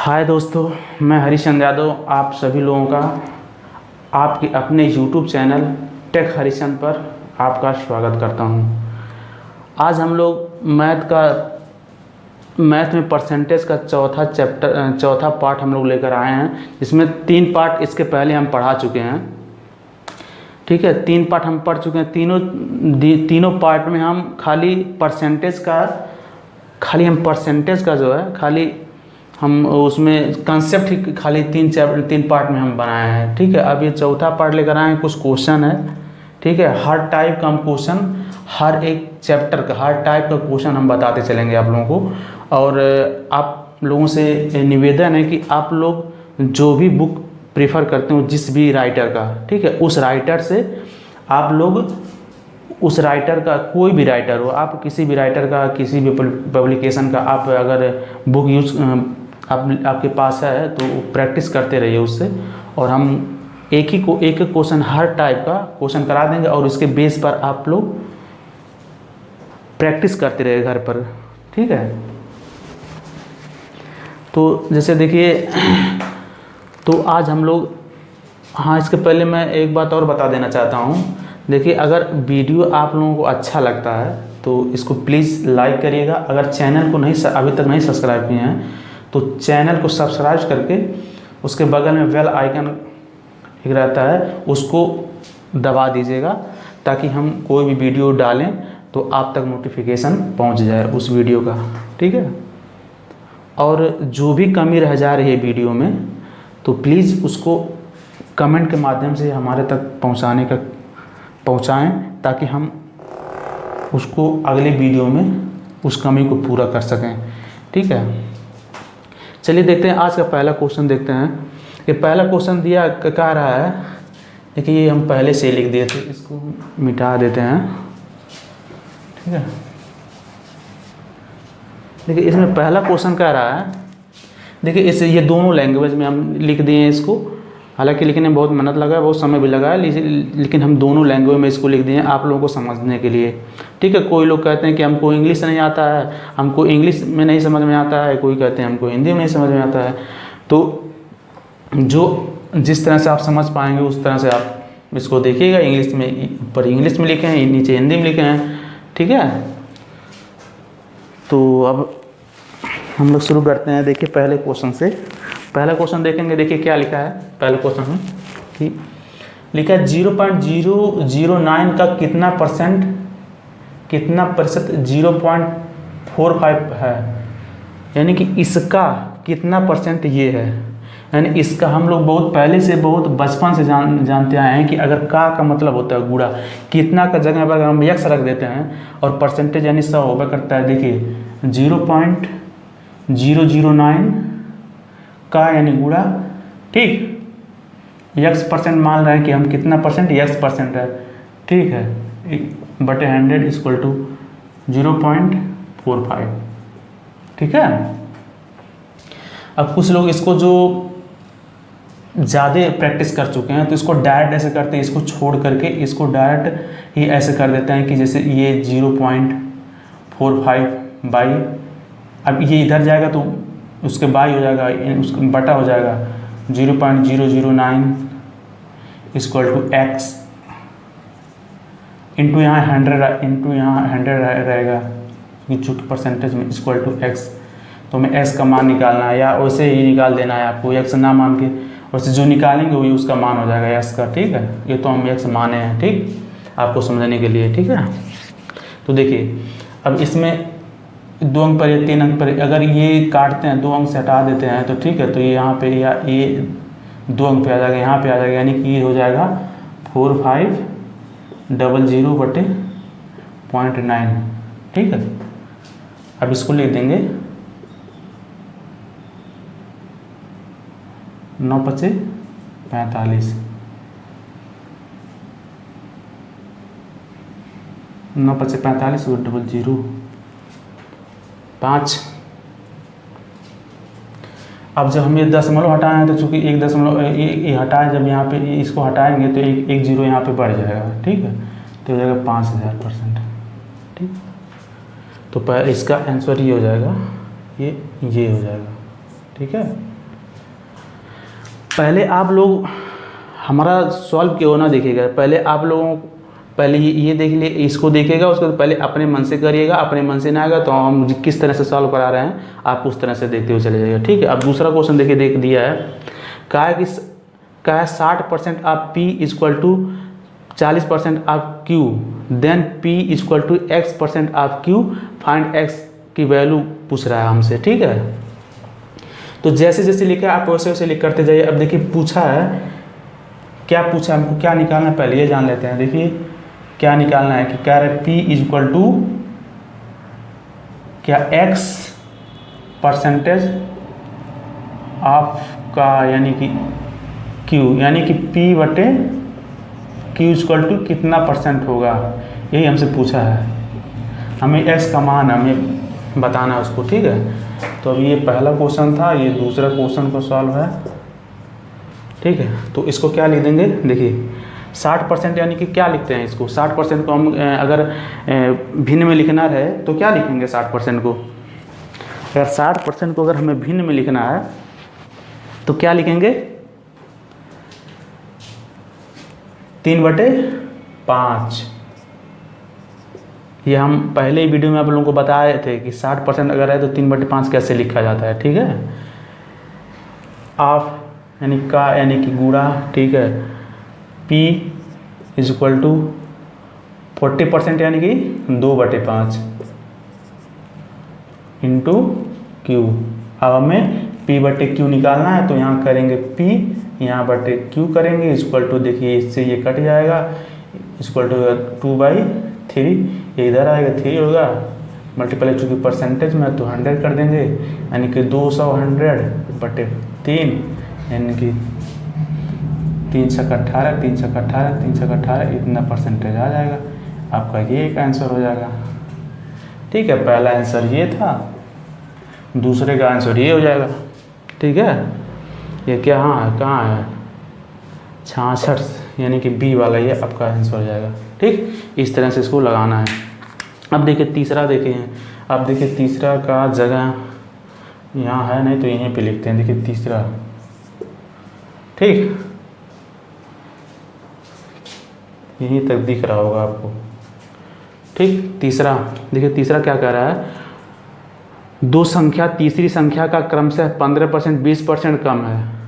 हाय दोस्तों, मैं हरिचंद यादव आप सभी लोगों का आपके अपने यूट्यूब चैनल टेक हरिचंद पर आपका स्वागत करता हूं। आज हम लोग मैथ में परसेंटेज का चौथा पार्ट हम लोग लेकर आए हैं, जिसमें 3 पार्ट इसके पहले हम पढ़ा चुके हैं। ठीक है, 3 पार्ट हम पढ़ चुके हैं। तीनों पार्ट में हम खाली परसेंटेज का जो है खाली हम उसमें कंसेप्ट ही खाली 3 पार्ट में हम बनाए हैं। ठीक है, अब ये चौथा पार्ट लेकर आए हैं। कुछ क्वेश्चन है, ठीक है, हर टाइप का हम क्वेश्चन, हर एक चैप्टर का हर टाइप का क्वेश्चन हम बताते चलेंगे आप लोगों को। और आप लोगों से निवेदन है कि आप लोग जो भी बुक प्रेफर करते हो जिस भी राइटर का, ठीक है, उस राइटर से आप लोग उस राइटर का, कोई भी राइटर हो, आप किसी भी राइटर का, किसी भी पब्लिकेशन का आप अगर बुक आपके पास है तो प्रैक्टिस करते रहिए उससे। और हम एक क्वेश्चन, हर टाइप का क्वेश्चन करा देंगे और इसके बेस पर आप लोग प्रैक्टिस करते रहिए घर पर। ठीक है, तो जैसे देखिए, तो आज हम लोग, हाँ, इसके पहले मैं एक बात और बता देना चाहता हूँ। देखिए, अगर वीडियो आप लोगों को अच्छा लगता है तो इसको प्लीज़ लाइक करिएगा। अगर चैनल को अभी तक नहीं सब्सक्राइब किए हैं तो चैनल को सब्सक्राइब करके उसके बगल में बेल आइकन एक रहता है, उसको दबा दीजिएगा, ताकि हम कोई भी वीडियो डालें तो आप तक नोटिफिकेशन पहुंच जाए उस वीडियो का। ठीक है, और जो भी कमी रह जा रही है वीडियो में तो प्लीज़ उसको कमेंट के माध्यम से हमारे तक पहुंचाएं, ताकि हम उसको अगले वीडियो में उस कमी को पूरा कर सकें। ठीक है, चलिए देखते हैं आज का पहला क्वेश्चन। देखते हैं कि पहला क्वेश्चन दिया क्या रहा है। देखिए, ये हम पहले से लिख दिए थे, इसको मिटा देते हैं। ठीक है, देखिए इसमें पहला क्वेश्चन क्या रहा है। देखिए ये दोनों लैंग्वेज में हम लिख दिए हैं इसको। हालांकि लिखने में बहुत मेहनत लगा है, बहुत समय भी लगा है, लेकिन हम दोनों लैंग्वेज में इसको लिख दिए हैं आप लोगों को समझने के लिए। ठीक है, कोई लोग कहते हैं कि हमको इंग्लिश नहीं आता है, हमको इंग्लिश में नहीं समझ में आता है, कोई कहते हैं हमको हिंदी में नहीं समझ में आता है। तो जिस तरह से आप समझ पाएंगे उस तरह से आप इसको देखिएगा। इंग्लिश में ऊपर इंग्लिश में लिखे हैं, नीचे हिंदी में लिखे हैं। ठीक है, तो अब हम लोग शुरू करते हैं। देखिए पहले क्वेश्चन से, पहला क्वेश्चन देखेंगे। देखिए क्या लिखा है पहले क्वेश्चन में, कि लिखा है 0.009 का कितना प्रतिशत 0.45 है, यानी कि इसका कितना परसेंट ये है। यानी इसका हम लोग बहुत पहले से, बहुत बचपन से जानते आए हैं कि अगर का मतलब होता है गुणा, कितना का जगह पर अगर हम यक्स रख देते हैं और परसेंटेज यानी 100 होगा करता है। देखिए 0.009 का यानी गुणा, ठीक, यक्स परसेंट मान रहे हैं कि हम कितना परसेंट, यक्स परसेंट है। ठीक है, बटे 100 इक्वल टू 0.45। ठीक है, अब कुछ लोग इसको जो ज़्यादा प्रैक्टिस कर चुके हैं तो इसको डायरेक्ट ऐसे करते हैं, इसको छोड़ करके इसको डायरेक्ट ही ऐसे कर देते हैं कि जैसे ये 0.45 बाई, अब ये इधर जाएगा तो उसके बाई हो जाएगा, उसका बटा हो जाएगा 0.009 इक्वल टू एक्स इंटू यहाँ 100 रहेगा, चूँकि परसेंटेज में इक्वल टू एक्स। तो हमें एक्स का मान निकालना है, या वैसे ही निकाल देना है आपको, एक्स ना मान के वैसे जो निकालेंगे वही उसका मान हो जाएगा एक्स का। ठीक है, ये तो हम एक्स माने हैं, ठीक, आपको समझने के लिए। ठीक है, तो देखिए अब इसमें 2 अंक पर या 3 अंक पर अगर ये काटते हैं, 2 अंक से हटा देते हैं तो ठीक है, तो ये यहाँ पे या ये 2 अंक पे आ जाएगा, यहाँ पे आ जाएगा, यानी कि ये हो जाएगा 4500 बटे 0.9। ठीक है, अब इसको लिख देंगे 9 पचे 45, 9 पचे 45 0 5। अब जब हम ये दशमलव हटाए हैं तो चूंकि एक दशमलव ये हटाए, जब यहाँ पे इसको हटाएंगे तो एक जीरो यहाँ पे बढ़ जाएगा। ठीक है, तो हो जाएगा 5000%। ठीक, तो इसका आंसर ये हो जाएगा, ये हो जाएगा। ठीक है, पहले आप लोग हमारा सॉल्व क्यों ना देखिएगा, पहले आप लोगों पहले ये देख लिए, इसको देखिएगा, उसको पहले अपने मन से करिएगा। अपने मन से ना आएगा तो हम किस तरह से सॉल्व करा रहे हैं आप उस तरह से देखते हुए चले जाइएगा, ठीक है। अब दूसरा क्वेश्चन देखिए, देख दिया है क्या है कि 60% of P equal to 40% of Q, then P equal to X% of Q, find X की वैल्यू पूछ रहा है हमसे, ठीक है। तो जैसे जैसे लिखा आप वैसे वैसे लिख करते जाइए। अब देखिए पूछा है, क्या पूछा है हमको, क्या निकालना है पहले ये जान लेते हैं। देखिए क्या निकालना है कि कह रहे P इक्वल टू क्या X% ऑफ का यानी कि Q, यानी कि P बटे Q इक्वल टू कितना % होगा, यही हमसे पूछा है। हमें X का मान हमें बताना है उसको, ठीक है। तो अब ये पहला क्वेश्चन था, ये दूसरा क्वेश्चन को सॉल्व है, ठीक है। तो इसको क्या लिख देंगे, देखिए 60% यानी कि क्या लिखते हैं इसको, 60% को हम अगर भिन्न में लिखना है तो क्या लिखेंगे 60% को। अगर 60% को अगर हमें भिन्न में लिखना है तो क्या लिखेंगे, 3/5। ये हम पहले ही वीडियो में आप लोगों को बताए थे कि 60% अगर है तो 3/5 कैसे लिखा जाता है, ठीक है। ऑफ यानी का यानी कि गुणा, ठीक है। P इज इक्वल टू 40% यानी कि 2/5 इंटू Q। अब हमें P बटे Q निकालना है तो यहाँ करेंगे P, यहाँ बटे Q करेंगे, इक्वल टू देखिए इससे ये कट जाएगा, इक्वल टू 2/3, ये इधर आएगा 3 होगा, मल्टीप्लाई चूँकि परसेंटेज में तो 100 कर देंगे, यानी कि 200/3 यानी कि 318 318 318 इतना परसेंटेज आ जाएगा। आपका ये एक आंसर हो जाएगा, ठीक है। पहला आंसर ये था, दूसरे का आंसर ये हो जाएगा, ठीक है। ये क्या हाँ कहाँ है 66 यानी कि बी वाला ये आपका आंसर हो जाएगा, ठीक। इस तरह से इसको लगाना है। अब देखिए तीसरा देखें, अब देखिए तीसरा का जगह यहाँ है नहीं तो यहीं पे लिखते हैं। देखिए तीसरा, ठीक, यहीं तक दिख रहा होगा आपको, ठीक। तीसरा देखिए, तीसरा क्या कह रहा है, दो संख्या तीसरी संख्या का क्रमशः 15% 20% कम है,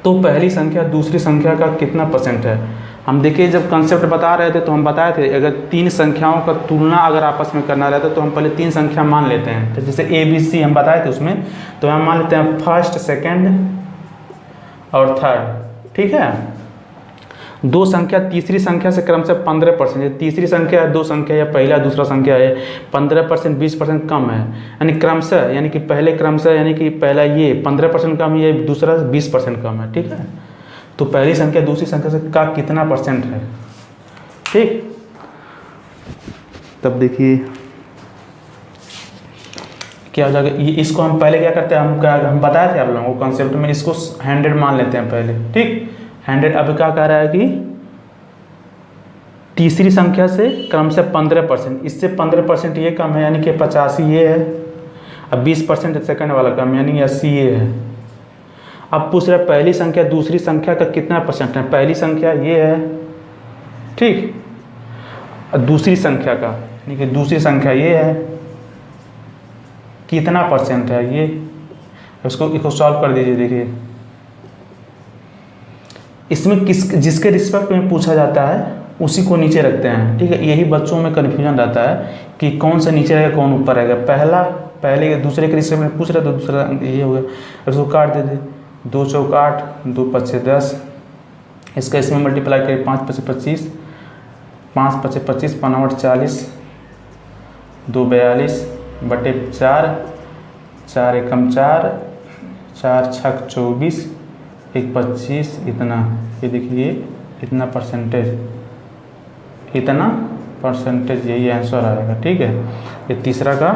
तो पहली संख्या दूसरी संख्या का कितना % है। हम देखिए जब कंसेप्ट बता रहे थे तो हम बताए थे अगर 3 संख्याओं का तुलना अगर आपस में करना रहता तो हम पहले 3 संख्या मान लेते हैं। तो जैसे ABC हम बताए थे उसमें, तो हम मान लेते हैं फर्स्ट, सेकंड और थर्ड, ठीक है। दो संख्या तीसरी संख्या से क्रमशः 15%, तीसरी संख्या है, दो संख्या या पहला दूसरा संख्या है 15% 20% कम है, यानी क्रमशः यानी कि पहले क्रमशः यानी कि पहला ये 15% कम, ये दूसरा 20% कम है, ठीक है। तो पहली संख्या दूसरी संख्या से का कितना % है, ठीक। तब देखिए क्या हो जाएगा, ये इसको हम पहले क्या करते हैं, हम बताए थे आप लोगों को कॉन्सेप्ट में, इसको 100 मान लेते हैं पहले, ठीक। 100 अब क्या कह रहा है कि तीसरी संख्या से क्रमशः 15%, इससे 15% ये कम है यानी कि 85 ये है, अब 20% सेकंड वाला कम यानी 80 ये है। अब पूछ रहा है पहली संख्या दूसरी संख्या का कितना % है, पहली संख्या ये है, ठीक, और दूसरी संख्या का यानी कि दूसरी संख्या ये है, कितना % है ये, इसको सॉल्व कर दीजिए। देखिए इसमें जिसके रिस्पेक्ट में पूछा जाता है उसी को नीचे रखते हैं, ठीक है। यही बच्चों में कन्फ्यूजन रहता है कि कौन सा नीचे रहेगा कौन ऊपर रहेगा, पहले दूसरे के रिस्पेक्ट में पूछ रहे तो दूसरा ये हो गया। अब इसको काट देते, 2 चौक 8 2 5 10, इसका इसमें मल्टीप्लाई करें 5 5 25 5 5 25 5 40 2 42 बटे 4 4 एकम 4 4 छक 24 1 25 इतना, ये देखिए इतना परसेंटेज यही आंसर आएगा, ठीक है। ये तीसरा का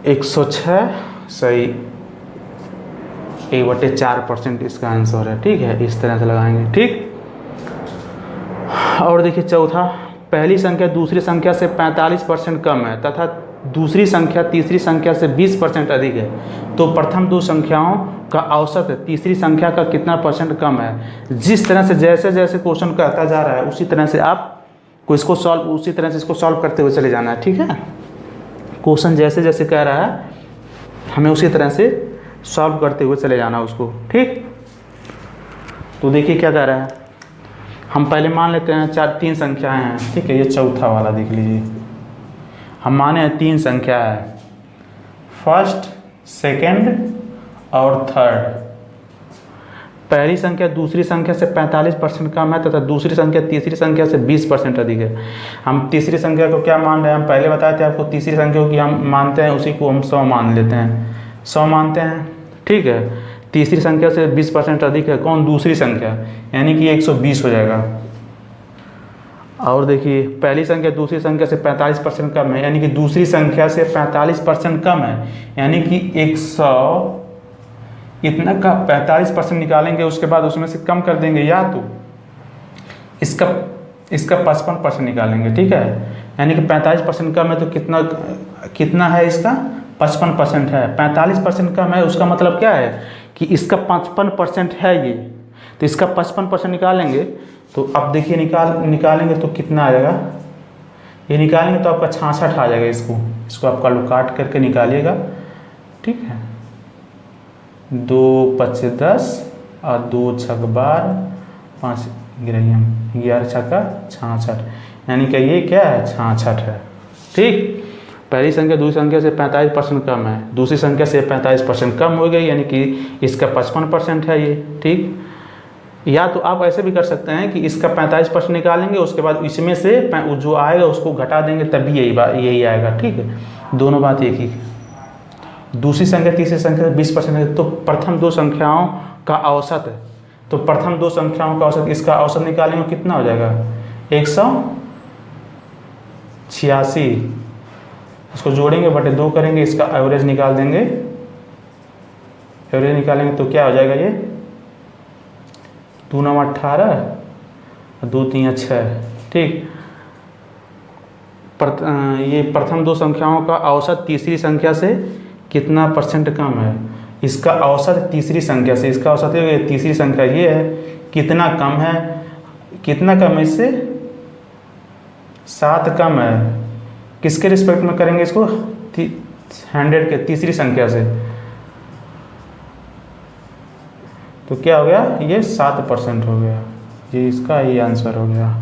106 सही 1/4% इसका आंसर है, ठीक है। इस तरह से लगाएंगे, ठीक। और देखिए चौथा, पहली संख्या दूसरी संख्या से 45% कम है तथा दूसरी संख्या तीसरी संख्या से 20% अधिक है तो प्रथम दो संख्याओं का औसत तीसरी संख्या का कितना परसेंट कम है। जिस तरह से जैसे जैसे क्वेश्चन कहता जा रहा है उसी तरह से आपको इसको सॉल्व करते हुए चले जाना है, ठीक है। क्वेश्चन जैसे जैसे कह रहा है हमें उसी तरह से सॉल्व करते हुए चले जाना उसको, ठीक। तो देखिए क्या कह रहा है, हम पहले मान लेते हैं तीन संख्याएं हैं, ठीक है। ये चौथा वाला देख लीजिए, हम माने हैं तीन संख्या है, फर्स्ट, सेकंड और थर्ड। पहली संख्या दूसरी संख्या से 45% कम है तथा दूसरी संख्या तीसरी संख्या से 20% अधिक है। हम तीसरी संख्या को क्या मान रहे हैं, हम पहले बताए थे आपको तीसरी संख्या को कि हम मानते हैं उसी को हम 100 मान लेते हैं, 100 मानते हैं, ठीक है। तीसरी संख्या से 20% अधिक है कौन, दूसरी संख्या, यानी कि 120 हो जाएगा। और देखिए पहली संख्या दूसरी संख्या से 45% कम है, यानी कि दूसरी संख्या से 45% कम है, यानी कि 100 इतना का 45% निकालेंगे, उसके बाद उसमें से कम कर देंगे, या तो इसका 55% निकालेंगे, ठीक है। यानी कि 45% कम है तो कितना है, इसका 55% है। 45% कम है उसका मतलब क्या है कि इसका 55% है ये, तो इसका 55% निकालेंगे तो अब देखिए निकालेंगे तो कितना आ जाएगा, ये निकालेंगे तो आपका 66 आ जाएगा। इसको आप काट करके निकालिएगा, ठीक है। 2 5 10 और 2 छक 12, 5 गिरहियम 11 छक्का 66, यानी कि ये क्या है, 66 है, ठीक। पहली संख्या दूसरी संख्या से 45% कम है, दूसरी संख्या से 45% कम हो गई, यानी कि इसका 55% है ये, ठीक। या तो आप ऐसे भी कर सकते हैं कि इसका 45% निकालेंगे, उसके बाद इसमें से जो आएगा उसको घटा देंगे, तभी यही आएगा, ठीक है। दोनों बात एक ही है। दूसरी संख्या तीसरी संख्या से 20% है तो प्रथम दो संख्याओं का औसत है, तो प्रथम दो संख्याओं का औसत, इसका औसत निकालेंगे कितना हो जाएगा, 186, इसको जोड़ेंगे बटे 2 करेंगे, इसका एवरेज निकाल देंगे, एवरेज निकालेंगे तो क्या हो जाएगा, ये 2 9 18 और 2 3 6, ठीक। ये प्रथम दो संख्याओं का औसत तीसरी संख्या से कितना % कम है, इसका औसत तीसरी संख्या से, इसका औसत है तीसरी संख्या ये है, कितना कम है, कितना कम है इससे 7 कम है, किसके रिस्पेक्ट में करेंगे इसको, 100 के तीसरी संख्या से, तो क्या हो गया, ये 7% हो गया, ये इसका ये आंसर हो गया।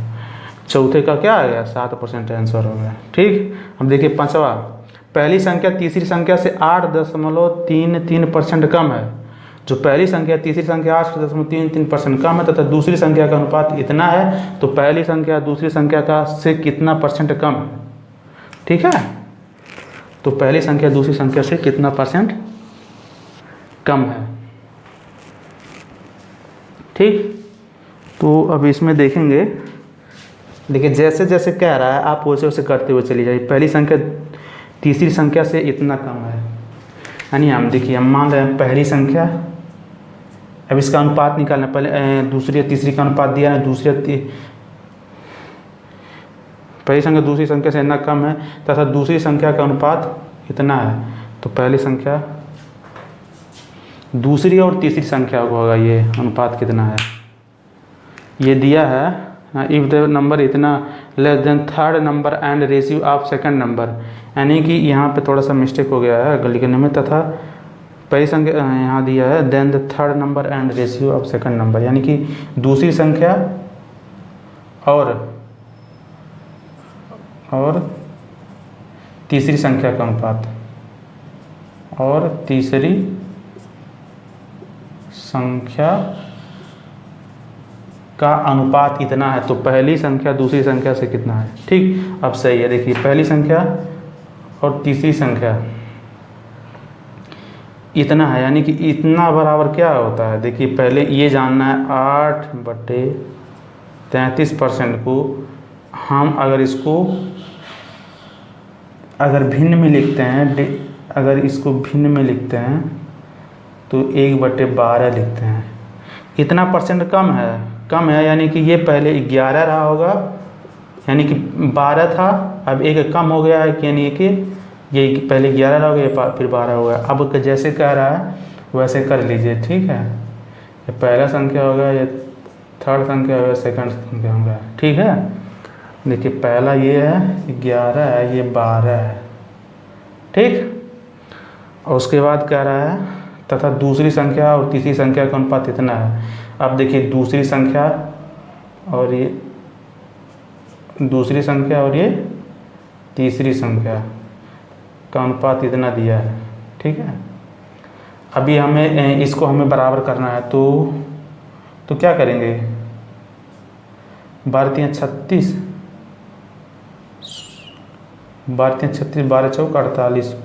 चौथे का क्या आ गया, 7% आंसर हो गया, ठीक। अब देखिए पांचवा, पहली संख्या तीसरी संख्या से 8.33% कम है, जो पहली संख्या तीसरी संख्या 8.33% कम है तथा दूसरी संख्या का अनुपात इतना है, तो पहली संख्या दूसरी संख्या का से कितना % कम, ठीक है। तो पहली संख्या दूसरी संख्या से कितना % कम है, ठीक। तो अब इसमें देखेंगे, देखिए जैसे जैसे कह रहा है आप वैसे वैसे करते हुए चली जाइए। पहली संख्या तीसरी संख्या से इतना कम है, यानी हम देखिए हम मान रहे हैं पहली संख्या, अब इसका अनुपात निकालना, पहले दूसरी या तीसरी का अनुपात दिया है, पहली संख्या दूसरी संख्या से इतना कम है तथा दूसरी संख्या का अनुपात इतना है, तो पहली संख्या दूसरी और तीसरी संख्या को होगा ये अनुपात कितना है, ये दिया है, इफ़ द नंबर इतना less than third number and ratio of second number, यानी कि यहाँ पे थोड़ा सा मिस्टेक हो गया है गलती करने में, तथा पहली संख्या यहाँ दिया है then the third number and ratio of second number, यानी कि दूसरी संख्या और तीसरी संख्या का अनुपात, और तीसरी संख्या का अनुपात इतना है, तो पहली संख्या दूसरी संख्या से कितना है, ठीक। अब सही है, देखिए पहली संख्या और तीसरी संख्या इतना है, यानी कि इतना बराबर क्या होता है, देखिए पहले ये जानना है 8/33% को हम अगर इसको भिन्न में लिखते हैं, अगर इसको भिन्न में लिखते हैं तो 1/12 लिखते हैं, इतना % कम है, यानी कि ये पहले 11 रहा होगा, यानी कि 12 था, अब एक कम हो गया है, यानी कि ये पहले 11 रहोगे, ये फिर 12 होगा। अब जैसे कह रहा है वैसे कर लीजिए, ठीक है। ये पहला संख्या होगा, ये थर्ड संख्या होगा, सेकंड संख्या होगा, ठीक है। देखिए पहला ये है 11 है, ये 12 है, ठीक। और उसके बाद कह रहा है तथा दूसरी संख्या और तीसरी संख्या का अनुपात इतना है। अब देखिए दूसरी संख्या और ये दूसरी संख्या और ये तीसरी संख्या का अनुपात इतना दिया है, ठीक है। अभी हमें इसको हमें बराबर करना है, तो क्या करेंगे, 12 3 36, 12 3 36, 12 चौक 48,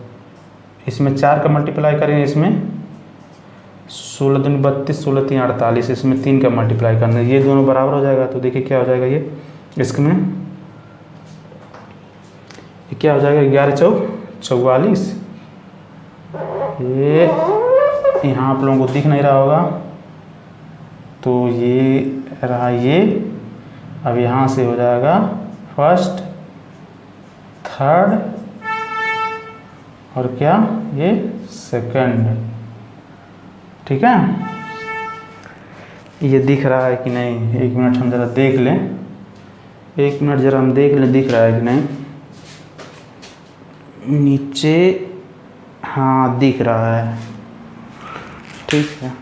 इसमें 4 का मल्टीप्लाई करेंगे, इसमें 16 दूनी 32, 16 3 48, इसमें 3 का मल्टीप्लाई करना है, ये दोनों बराबर हो जाएगा। तो देखिए क्या हो जाएगा, ये इसमें ये क्या हो जाएगा, 11 चौक 44। ये यहाँ आप लोगों को दिख नहीं रहा होगा, तो ये रहा ये। अब यहाँ से हो जाएगा फर्स्ट, थर्ड और क्या ये सेकंड, ठीक है। ये दिख रहा है कि नहीं, एक मिनट हम ज़रा देख लें, एक मिनट ज़रा हम देख लें दिख रहा है कि नहीं। नीचे हाँ दिख रहा है, ठीक है,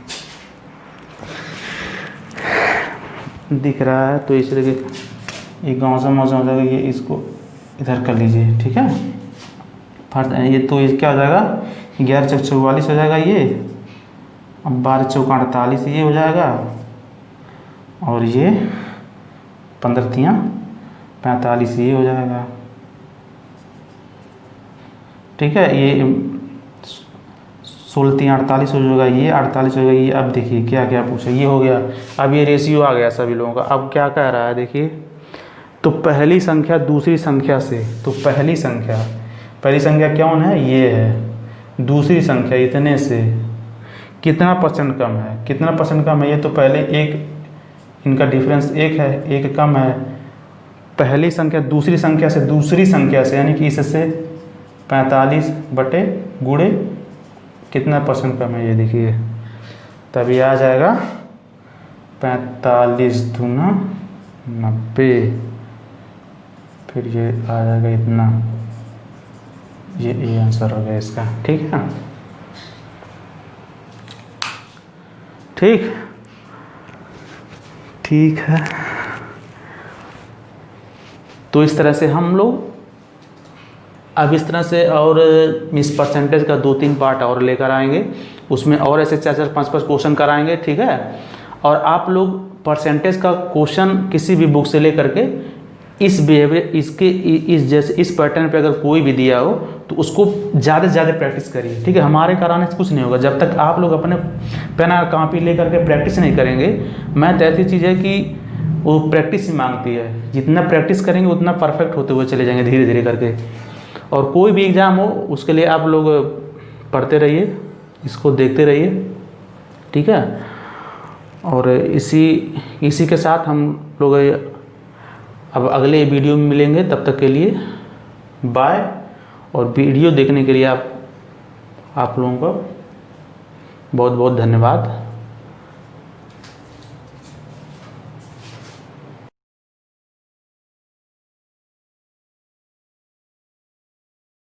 दिख रहा है। तो इस तरह के ये गाँव से मौसम हो जाएगा, ये इसको इधर कर लीजिए, ठीक है। फर्स्ट ये तो ये क्या हो जाएगा, 11 चौक 44 हो जाएगा ये। अब 12 चौक 48 ये हो जाएगा, और ये 15 3 45 ये हो जाएगा, ठीक है। ये 16 3 48 हो जाएगा, ये 48 हो जाएगा ये। अब देखिए क्या क्या पूछा, ये हो गया। अब ये रेशियो आ गया सभी लोगों का। अब क्या कह रहा है देखिए, तो पहली संख्या दूसरी संख्या से, तो पहली संख्या कौन है, ये है। दूसरी संख्या इतने से कितना परसेंट कम है, कितना परसेंट कम है, ये तो पहले एक इनका डिफरेंस एक है, एक कम है। पहली संख्या दूसरी संख्या से यानी कि इससे 45 बटे गुणे कितना परसेंट कम है, ये देखिए। तभी आ जाएगा 45 दूना 90, फिर ये आ जाएगा इतना, ये आंसर हो गया इसका, ठीक है। ठीक है। तो इस तरह से हम लोग अब इस तरह से, और इस परसेंटेज का 2-3 पार्ट और लेकर आएंगे, उसमें और ऐसे 4-4 5-5 क्वेश्चन कराएंगे, ठीक है। और आप लोग परसेंटेज का क्वेश्चन किसी भी बुक से लेकर के इस बिहेवियर इस जैसे इस पैटर्न पे अगर कोई भी दिया हो तो उसको ज़्यादा से ज़्यादा प्रैक्टिस करिए, ठीक है। हमारे कराने से कुछ नहीं होगा जब तक आप लोग अपने पेन और कॉपी लेकर के प्रैक्टिस नहीं करेंगे। मैथ ऐसी चीज़ है कि वो प्रैक्टिस ही मांगती है, जितना प्रैक्टिस करेंगे उतना परफेक्ट होते हुए चले जाएंगे धीरे धीरे करके। और कोई भी एग्ज़ाम हो उसके लिए आप लोग पढ़ते रहिए, इसको देखते रहिए, ठीक है। और इसी के साथ हम लोग अब अगले वीडियो में मिलेंगे, तब तक के लिए बाय। और वीडियो देखने के लिए आप लोगों को बहुत बहुत धन्यवाद।